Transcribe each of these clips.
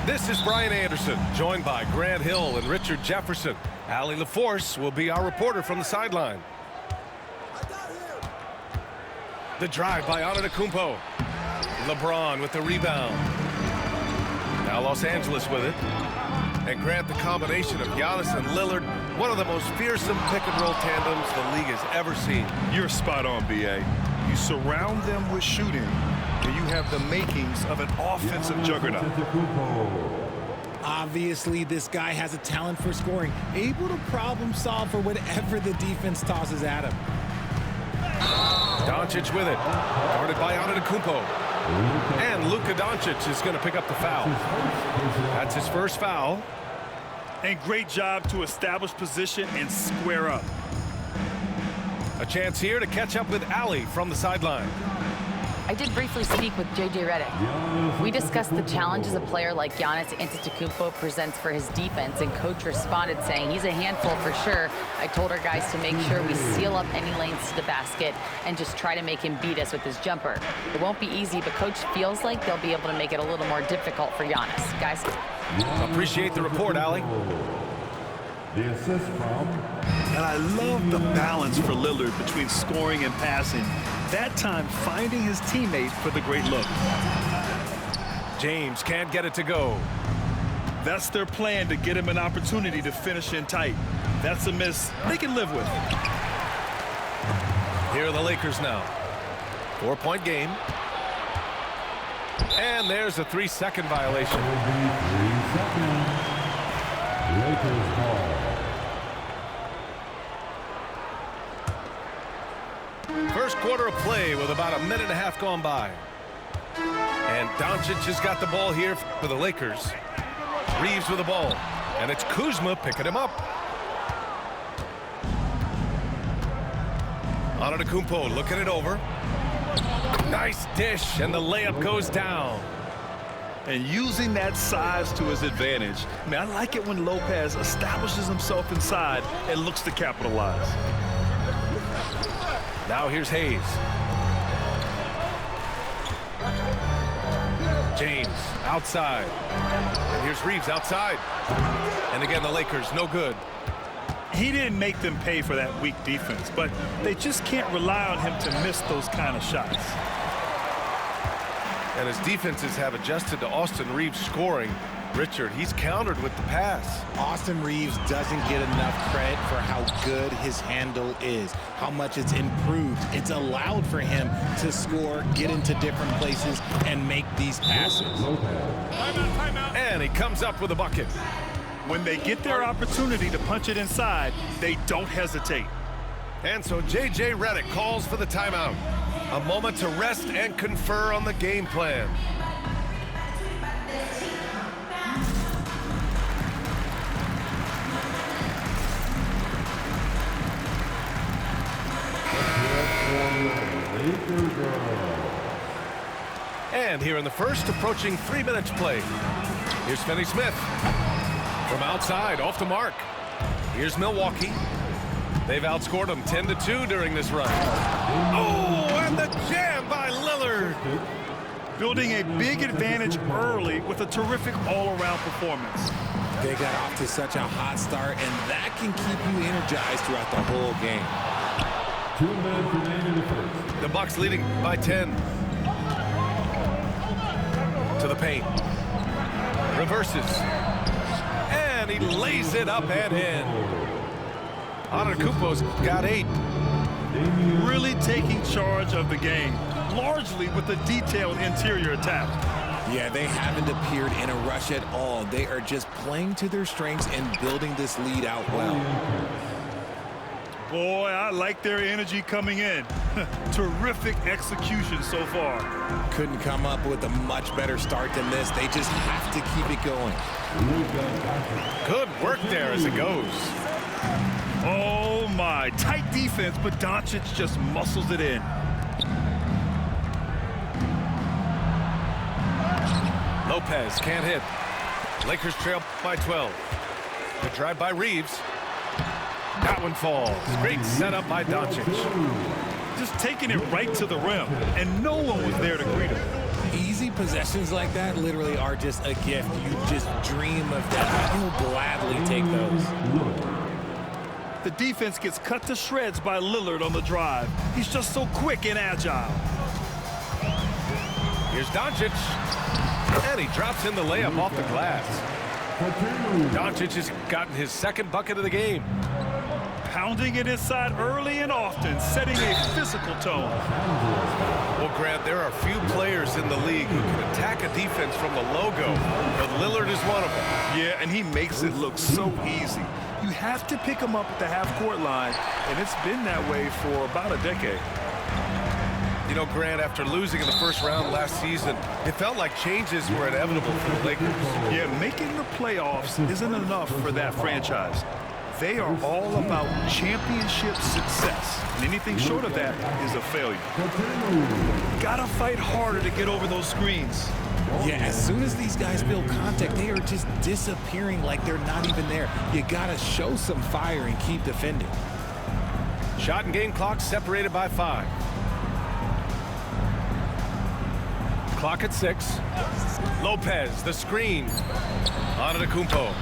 This is Brian Anderson, joined by Grant Hill and Richard Jefferson. Allie LaForce will be our reporter from the sideline. The drive by Antetokounmpo. LeBron with the rebound. Now Los Angeles with it. And Grant, the combination of Giannis and Lillard, one of the most fearsome pick-and-roll tandems the league has ever seen. You're spot on, B.A. You surround them with shooting, and you have the makings of an offensive juggernaut. Obviously, this guy has a talent for scoring, able to problem solve for whatever the defense tosses at him. Doncic with it, guarded by Antetokounmpo. And Luka Doncic is going to pick up the foul. That's his first foul. And great job to establish position and square up. A chance here to catch up with Allie from the sideline. I did briefly speak with J.J. Redick. We discussed the challenges a player like Giannis Antetokounmpo presents for his defense, and coach responded saying he's a handful for sure. I told our guys to make sure we seal up any lanes to the basket and just try to make him beat us with his jumper. It won't be easy, but coach feels like they'll be able to make it a little more difficult for Giannis. Guys? Appreciate the report, Allie. The assist from... And I love the balance for Lillard between scoring and passing. That time finding his teammate for the great look. James can't get it to go. That's their plan, to get him an opportunity to finish in tight. That's a miss they can live with. Here are the Lakers now. 4-point game. And there's a 3-second violation. 3 seconds. Lakers ball. First quarter of play with about a minute and a half gone by. And Doncic has got the ball here for the Lakers. Reeves with the ball. And it's Kuzma picking him up. Antetokounmpo looking it over. Nice dish, and the layup goes down. And using that size to his advantage. I mean, I like it when Lopez establishes himself inside and looks to capitalize. Now here's Hayes. James outside. And here's Reeves outside. And again, the Lakers no good. He didn't make them pay for that weak defense, but they just can't rely on him to miss those kind of shots. And his defenses have adjusted to Austin Reeves scoring. Richard, he's countered with the pass. Austin Reeves doesn't get enough credit for how good his handle is, how much it's improved. It's allowed for him to score, get into different places, and make these passes. Timeout. And he comes up with a bucket. When they get their opportunity to punch it inside, they don't hesitate. And so J.J. Redick calls for the timeout. A moment to rest and confer on the game plan. And here in the first, approaching 3 minutes play. Here's Finney-Smith. From outside, off the mark. Here's Milwaukee. They've outscored them 10-2 during this run. Oh, and the jam by Lillard. Building a big advantage early with a terrific all-around performance. They got off to such a hot start, and that can keep you energized throughout the whole game. 2 minutes remaining in the first. The Bucks leading by 10. To the paint. Reverses. And he lays it up and in. Antetokounmpo's got 8. Really taking charge of the game, largely with a detailed interior attack. Yeah, they haven't appeared in a rush at all. They are just playing to their strengths and building this lead out well. Boy, I like their energy coming in. Terrific execution so far. Couldn't come up with a much better start than this. They just have to keep it going. Good work there as it goes. Oh my, tight defense, but Doncic just muscles it in. Lopez can't hit. Lakers trail by 12. Good drive by Reeves. That one falls. Great setup by Doncic. Just taking it right to the rim, and no one was there to greet him. Easy possessions like that literally are just a gift. You just dream of that. You'll gladly take those. The defense gets cut to shreds by Lillard on the drive. He's just so quick and agile. Here's Doncic. And he drops in the layup off the glass. Doncic has gotten his second bucket of the game. Pounding it inside early and often, setting a physical tone. Well, Grant, there are few players in the league who can attack a defense from the logo, but Lillard is one of them. Yeah, and he makes it look so easy. You have to pick him up at the half-court line, and it's been that way for about a decade. You know, Grant, after losing in the first round last season, it felt like changes were inevitable for the Lakers. Yeah, making the playoffs isn't enough for that franchise. They are all about championship success, and anything short of that is a failure. Gotta fight harder to get over those screens. Yeah, as soon as these guys build contact, they are just disappearing like they're not even there. You gotta show some fire and keep defending. Shot and game clock separated by 5. Clock at 6. Lopez, the screen. Antetokounmpo.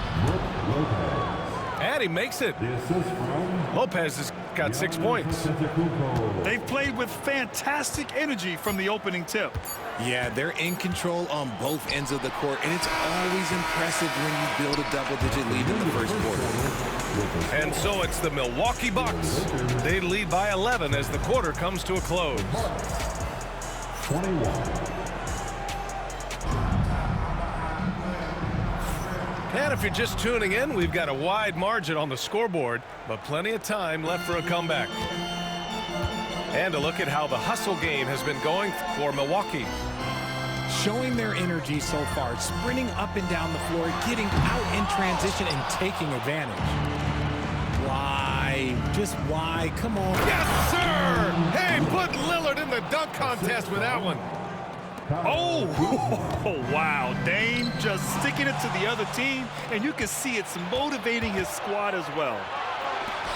And he makes it. Lopez has got 6 points. They've played with fantastic energy from the opening tip. Yeah, they're in control on both ends of the court, and it's always impressive when you build a double-digit lead in the first quarter. And so it's the Milwaukee Bucks. They lead by 11 as the quarter comes to a close. 21. And if you're just tuning in, we've got a wide margin on the scoreboard, but plenty of time left for a comeback. And a look at how the hustle game has been going for Milwaukee. Showing their energy so far, sprinting up and down the floor, getting out in transition and taking advantage. Why? Just why? Come on. Yes, sir! Hey, put Lillard in the dunk contest with that one. Oh, wow. Dame just sticking it to the other team, and you can see it's motivating his squad as well.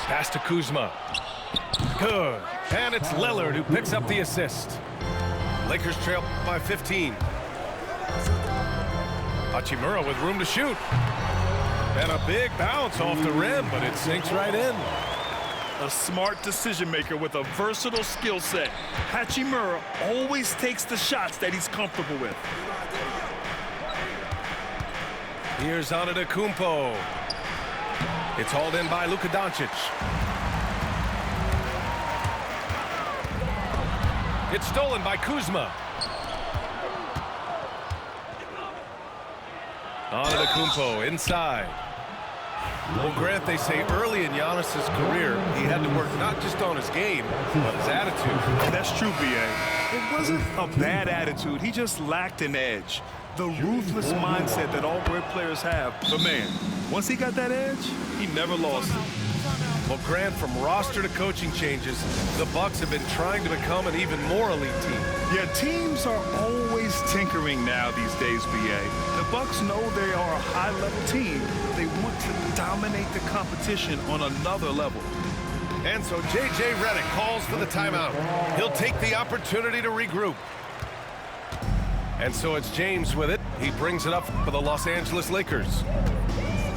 Pass to Kuzma. Good. And it's Lillard who picks up the assist. Lakers trail by 15. Hachimura with room to shoot. And a big bounce off the rim, but it sinks right in. A smart decision maker with a versatile skill set. Hachimura always takes the shots that he's comfortable with. Here's Antetokounmpo. It's hauled in by Luka Doncic. It's stolen by Kuzma. Antetokounmpo inside. Well, Grant, they say early in Giannis's career, he had to work not just on his game, but his attitude. That's true, B.A. It wasn't a bad attitude. He just lacked an edge. The ruthless mindset that all great players have. But, man, once he got that edge, he never lost it. Well, Grant, from roster to coaching changes, the Bucks have been trying to become an even more elite team. Yeah, teams are always tinkering now these days, B.A. The Bucks know they are a high-level team. They want to dominate the competition on another level. And so J.J. Redick calls for the timeout. He'll take the opportunity to regroup. And so it's James with it. He brings it up for the Los Angeles Lakers.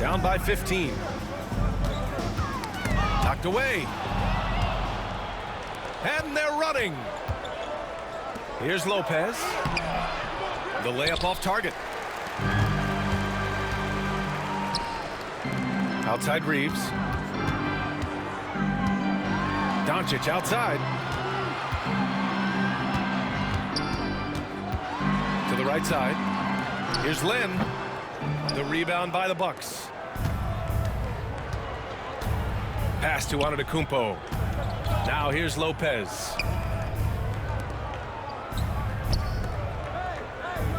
Down by 15. Knocked away. And they're running. Here's Lopez. The layup off target. Outside Reeves. Doncic outside. To the right side. Here's Lin. The rebound by the Bucks. Pass to Antetokounmpo. Now here's Lopez.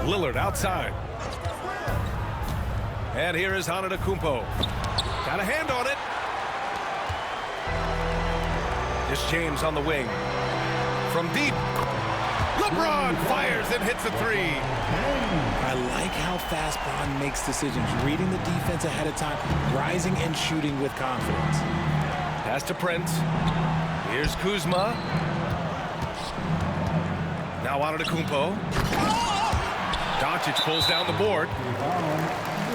Lillard outside. And here is Antetokounmpo. Got a hand on it. It's James on the wing. From deep. LeBron fires and hits a three. I like how fast Bron makes decisions, reading the defense ahead of time, rising and shooting with confidence. Pass to Prince. Here's Kuzma. Now Antetokounmpo. Doncic pulls down the board.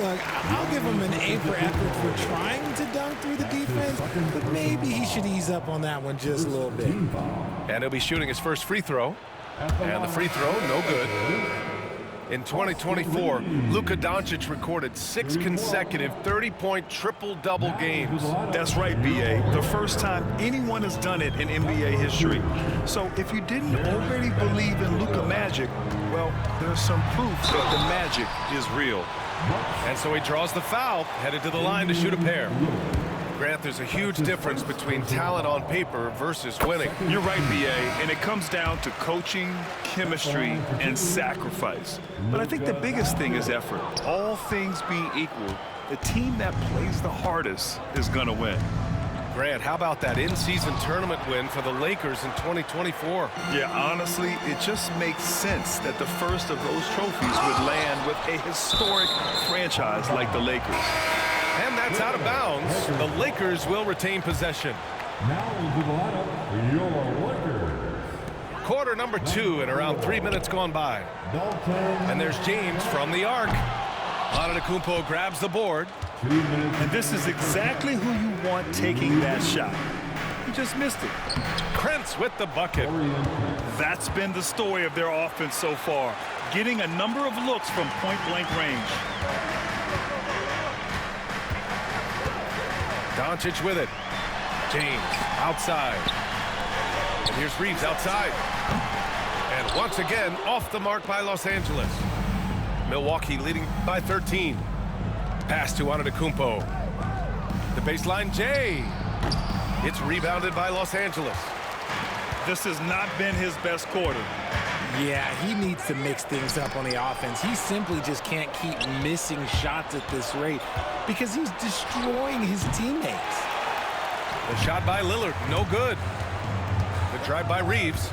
Look, I'll give him an A for effort for trying to dunk through the defense, but maybe he should ease up on that one just a little bit. And he'll be shooting his first free throw. And the free throw, no good. In 2024, Luka Doncic recorded 6 consecutive 30-point triple-double games. That's right, B.A. The first time anyone has done it in NBA history. So if you didn't already believe in Luka Magic, well, there's some proof that the magic is real. And so he draws the foul, headed to the line to shoot a pair. Grant, there's a huge difference between talent on paper versus winning. You're right, B.A., and it comes down to coaching, chemistry, and sacrifice. But I think the biggest thing is effort. All things being equal, the team that plays the hardest is going to win. Grant, how about that in-season tournament win for the Lakers in 2024? Yeah, honestly, it just makes sense that the first of those trophies would land with a historic franchise like the Lakers. And that's out of bounds. The Lakers will retain possession. Now into the lineup, your Lakers. Quarter number 2 and around 3 minutes gone by. And there's James from the arc. Antetokounmpo grabs the board. And this is exactly who you want taking that shot. He just missed it. Krentz with the bucket. That's been the story of their offense so far, getting a number of looks from point-blank range. Doncic with it. James outside. And here's Reeves outside. And once again, off the mark by Los Angeles. Milwaukee leading by 13. Pass to Antetokounmpo. The baseline, Jay. It's rebounded by Los Angeles. This has not been his best quarter. Yeah, he needs to mix things up on the offense. He simply just can't keep missing shots at this rate because he's destroying his teammates. The shot by Lillard, no good. The drive by Reeves.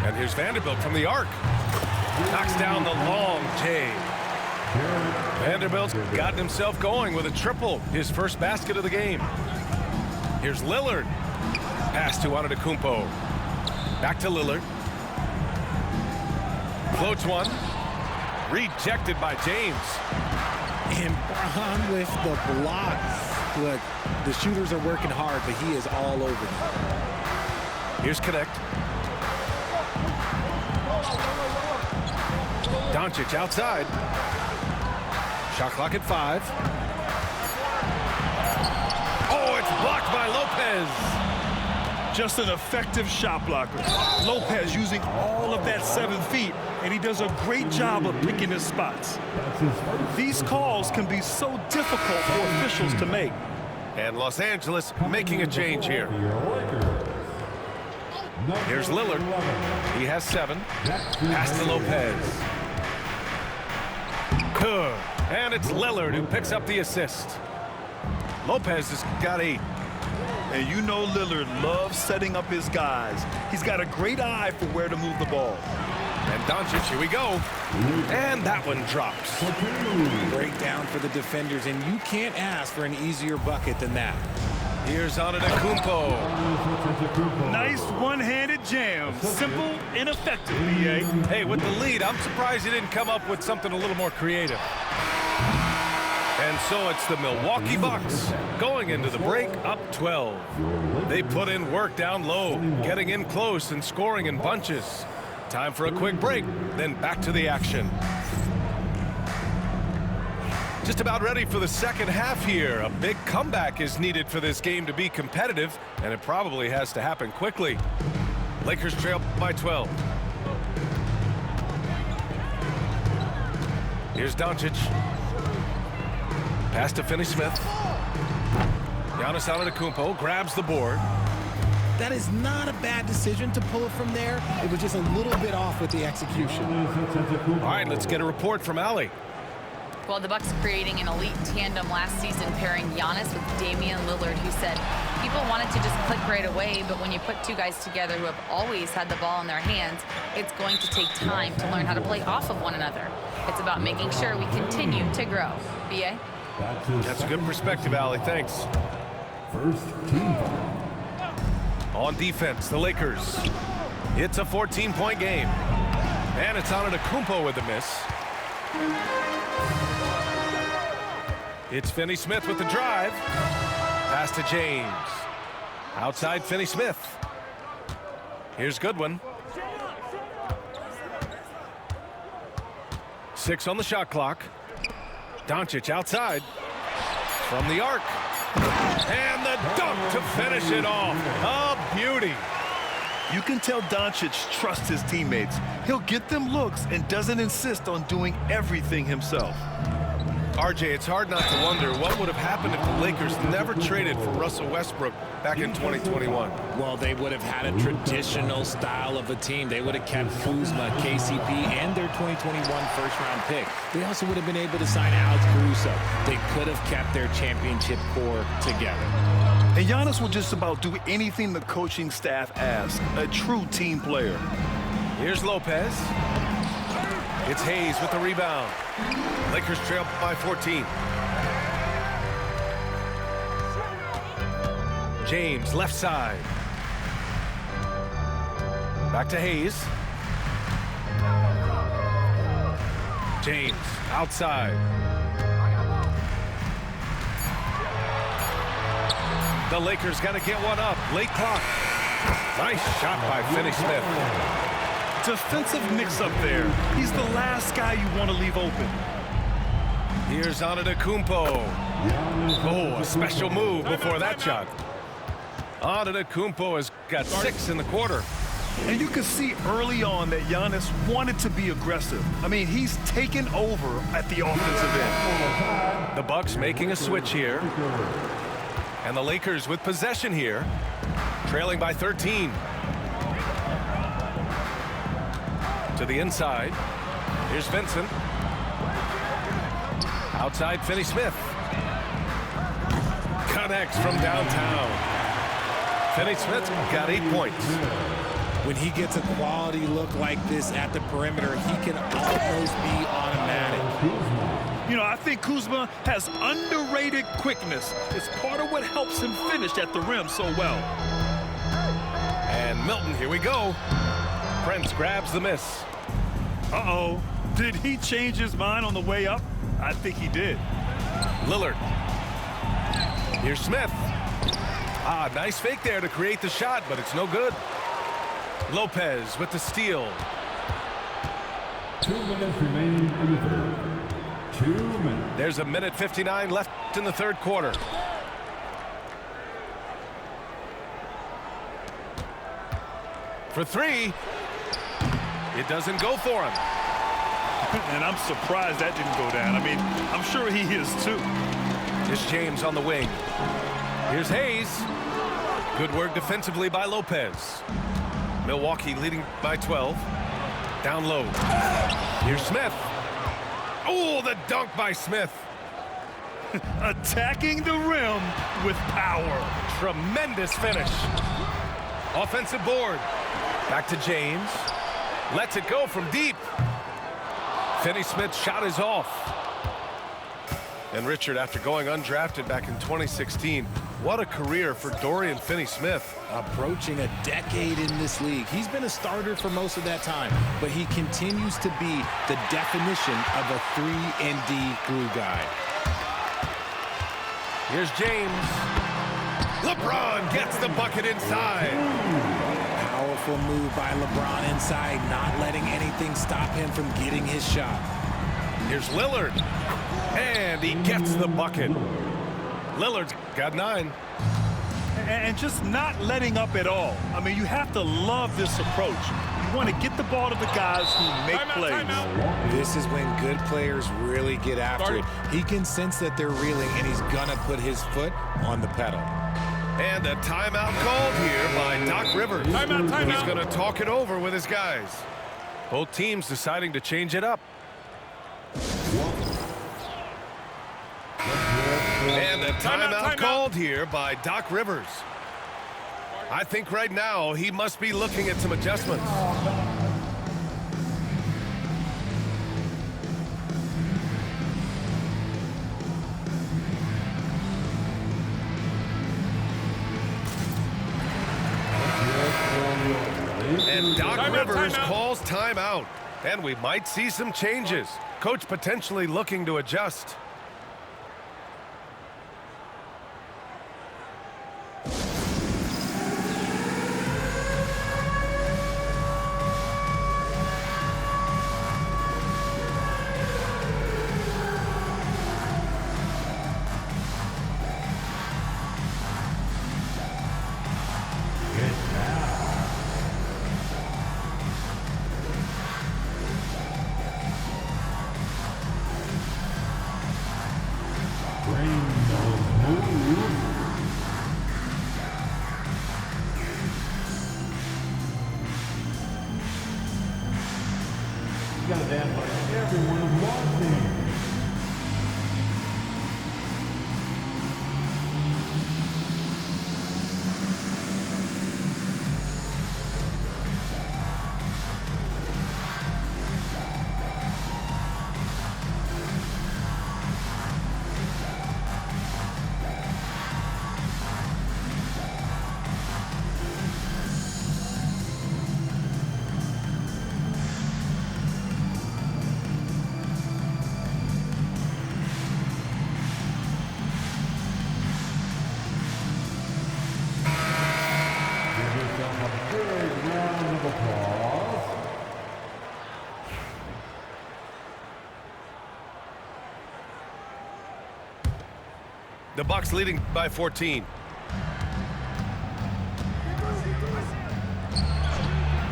And here's Vanderbilt from the arc. Knocks down the long Jay. Vanderbilt's gotten himself going with a triple, his first basket of the game. Here's Lillard. Pass to Antetokounmpo. Back to Lillard. Floats one. Rejected by James. And Braun with the blocks. Look, the shooters are working hard, but he is all over them. Here's Connect. Doncic outside. Shot clock at 5. Oh, it's blocked by Lopez. Just an effective shot blocker. Lopez using all of that 7 feet, and he does a great job of picking his spots. These calls can be so difficult for officials to make. And Los Angeles making a change here. Here's Lillard. He has 7. Pass to Lopez. Good. And it's Lillard who picks up the assist. Lopez has got 8. And you know Lillard loves setting up his guys. He's got a great eye for where to move the ball. And Doncic, here we go. And that one drops. Breakdown for the defenders, and you can't ask for an easier bucket than that. Here's Antetokounmpo. Nice one-handed jam. Simple and effective, B.A. Hey, with the lead, I'm surprised he didn't come up with something a little more creative. And so it's the Milwaukee Bucks going into the break up 12. They put in work down low, getting in close and scoring in bunches. Time for a quick break, then back to the action. Just about ready for the second half here. A big comeback is needed for this game to be competitive, and it probably has to happen quickly. Lakers trail by 12. Here's Doncic. Pass to Finney-Smith. Giannis Antetokounmpo grabs the board. That is not a bad decision to pull it from there. It was just a little bit off with the execution. All right, let's get a report from Allie. Well, the Bucks creating an elite tandem last season, pairing Giannis with Damian Lillard, who said people wanted to just click right away, but when you put two guys together who have always had the ball in their hands, it's going to take time to learn how to play off of one another. It's about making sure we continue to grow. B.A.? That's a good perspective, Allie. Thanks. First team. On defense, the Lakers. It's a 14-point game. And it's Antetokounmpo with the miss. It's Finney-Smith with the drive. Pass to James. Outside Finney-Smith. Here's Goodwin. 6 on the shot clock. Doncic outside. From the arc. And the dunk to finish it off. A beauty. You can tell Doncic trusts his teammates. He'll get them looks and doesn't insist on doing everything himself. RJ, it's hard not to wonder what would have happened if the Lakers never traded for Russell Westbrook back in 2021. Well, they would have had a traditional style of a team. They would have kept Kuzma, KCP, and their 2021 first-round pick. They also would have been able to sign Alex Caruso. They could have kept their championship core together. And Giannis will just about do anything the coaching staff asks. A true team player. Here's Lopez. It's Hayes with the rebound. Lakers trail by 14. James, left side. Back to Hayes. James, outside. The Lakers got to get one up. Late clock. Nice shot by Finney-Smith. Defensive mix-up there. He's the last guy you want to leave open. Here's Antetokounmpo. Oh, a special move before that shot. Antetokounmpo has got 6 in the quarter. And you can see early on that Giannis wanted to be aggressive. I mean, he's taken over at the offensive end. The Bucks making a switch here. And the Lakers with possession here, trailing by 13. To the inside. Here's Vincent. Outside Finney-Smith. Connects from downtown. Finney-Smith's got 8 points. When he gets a quality look like this at the perimeter, he can almost be automatic. You know, I think Kuzma has underrated quickness. It's part of what helps him finish at the rim so well. And Milton, here we go. Prince grabs the miss. Uh-oh. Did he change his mind on the way up? I think he did. Lillard. Here's Smith. Nice fake there to create the shot, but it's no good. Lopez with the steal. 2 minutes remaining in the third. 2 minutes. There's a minute 59 left in the third quarter. For 3. It doesn't go for him. And I'm surprised that didn't go down. I mean, I'm sure he is too. Here's James on the wing. Here's Hayes. Good work defensively by Lopez. Milwaukee leading by 12. Down low. Here's Smith. Oh, the dunk by Smith. Attacking the rim with power. Tremendous finish. Offensive board. Back to James. Lets it go from deep. Finney-Smith's shot is off. And Richard, after going undrafted back in 2016, what a career for Dorian Finney-Smith. Approaching a decade in this league. He's been a starter for most of that time, but he continues to be the definition of a 3-and-D glue guy. Here's James. LeBron gets the bucket inside. Powerful move by LeBron inside, not letting anything stop him from getting his shot. Here's Lillard. And he gets the bucket. Lillard's got 9. And just not letting up at all. I mean, you have to love this approach. You want to get the ball to the guys who make plays. This is when good players really get after it. He can sense that they're reeling, and he's going to put his foot on the pedal. And a timeout called here by Doc Rivers. Timeout. He's going to talk it over with his guys. Both teams deciding to change it up. And a timeout called here by Doc Rivers. I think right now he must be looking at some adjustments. And Doc Rivers calls timeout. And we might see some changes. Coach potentially looking to adjust. Got to dance like everyone watching. The Bucks leading by 14.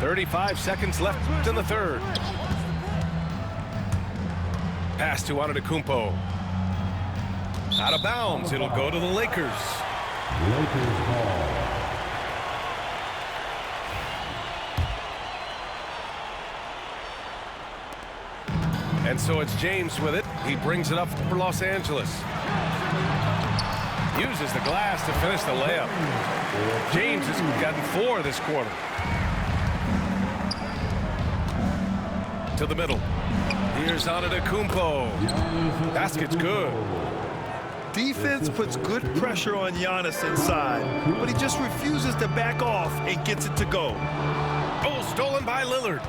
35 seconds left in the third. Pass to Antetokounmpo. Out of bounds. It'll go to the Lakers. Lakers ball. And so it's James with it. He brings it up for Los Angeles. Uses the glass to finish the layup. James has gotten 4 this quarter. To the middle. Here's Antetokounmpo. Basket's good. Defense puts good pressure on Giannis inside, but he just refuses to back off and gets it to go. Oh, stolen by Lillard.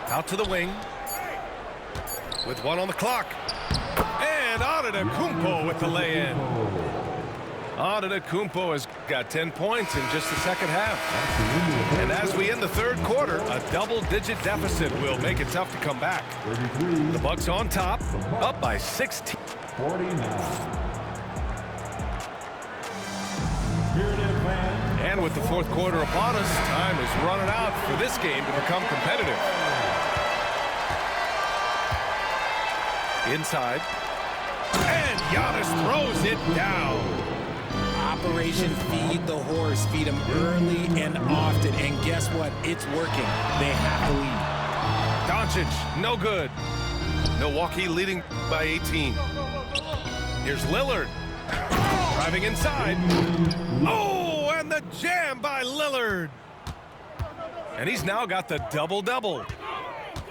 Out to the wing. With 1 on the clock. And Antetokounmpo with the lay-in. Antetokounmpo has got 10 points in just the second half. And as we end the third quarter, a double-digit deficit will make it tough to come back. The Bucks on top, up by 16. 49. And with the fourth quarter upon us, time is running out for this game to become competitive. Inside. And Giannis throws it down. Operation Feed the Horse. Feed him early and often. And guess what? It's working. They have the lead. Doncic, no good. Milwaukee leading by 18. Here's Lillard. Driving inside. Oh, and the jam by Lillard. And he's now got the double-double.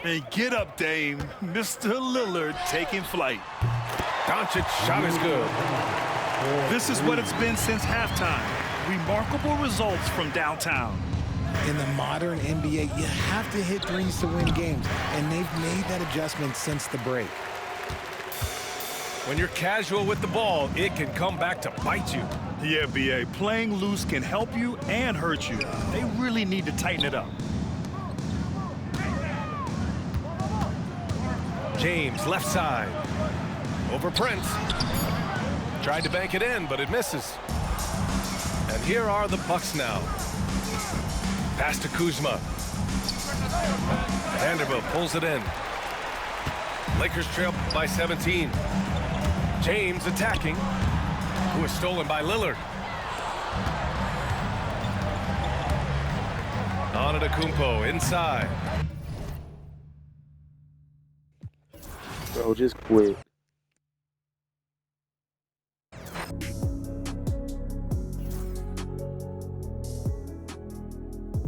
And get up, Dame. Mr. Lillard taking flight. Doncic shot is good. This is what it's been since halftime. Remarkable results from downtown. In the modern NBA, you have to hit threes to win games, and they've made that adjustment since the break. When you're casual with the ball, it can come back to bite you. Yeah, B.A., playing loose can help you and hurt you. They really need to tighten it up. James, left side. Over Prince. Tried to bank it in, but it misses. And here are the Bucks now. Pass to Kuzma. Vanderbilt pulls it in. Lakers trail by 17. James attacking. Who is stolen by Lillard. Antetokounmpo inside. Bro, just quit.